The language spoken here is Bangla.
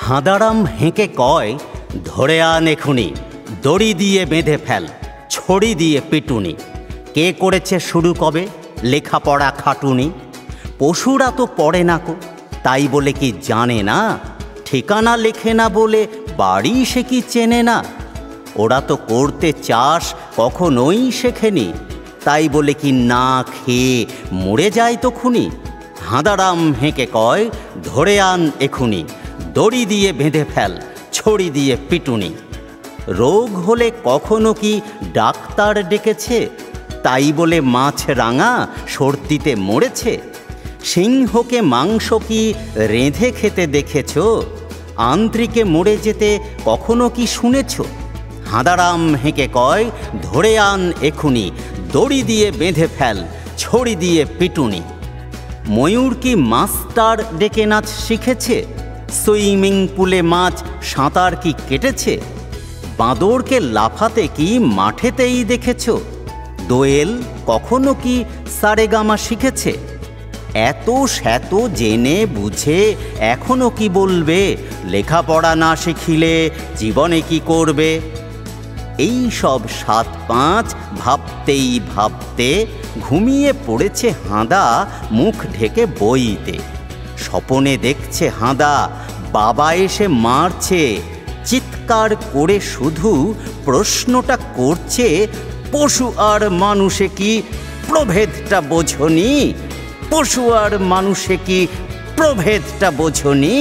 হাঁদারাম হেঁকে কয়, ধরে আন এখুনি, দড়ি দিয়ে বেঁধে ফেল, ছড়ি দিয়ে পিটুনি। কে করেছে শুরু কবে লেখাপড়া খাটুনি? পশুরা তো পড়ে না কো, তাই বলে কি জানে না? ঠিকানা লেখে না বলে বাড়ি সে কি চেনে না? ওরা তো করতে চাষ কখনোই শেখেনি, তাই বলে কি না খেয়ে মরে যায় তখুনি? হাঁদারাম হেঁকে কয়, ধরে আন এখুনি, দড়ি দিয়ে বেঁধে ফেল, ছড়ি দিয়ে পিটুনি। রোগ হলে কখনো কি ডাক্তার ডেকেছে, তাই বলে মাছ রাঙা সর্দিতে মরেছে? সিংহকে মাংস কি রেঁধে খেতে দেখেছ? আন্ত্রিকে মরে যেতে কখনো কি শুনেছ? হাঁদারাম হেঁকে কয়, ধরে আন এখুনি, দড়ি দিয়ে বেঁধে ফেল, ছড়ি দিয়ে পিটুনি। ময়ূর কি মাস্টার ডেকে নাচ শিখেছে? সুইমিং পুলে মাছ সাঁতার কি কেটেছে? বাঁদরকে লাফাতে কি মাঠেতেই দেখেছ? দোয়েল কখনো কি সারেগামা শিখেছে? এত শ্যাত জেনে বুঝে এখনো কি বলবে, লেখাপড়া না শিখিলে জীবনে কি করবে? এই সব ৭-৫ ভাবতেই ভাবতে ঘুমিয়ে পড়েছে হাঁদা মুখ ঢেকে বইতে। স্বপনে দেখছে হাঁদা বাবা এসে মারছে, চিৎকার করে শুধু প্রশ্নটা করছে, পশু আর মানুষে কি প্রভেদটা বোঝনি? পশু আর মানুষে কি প্রভেদটা বোঝনি?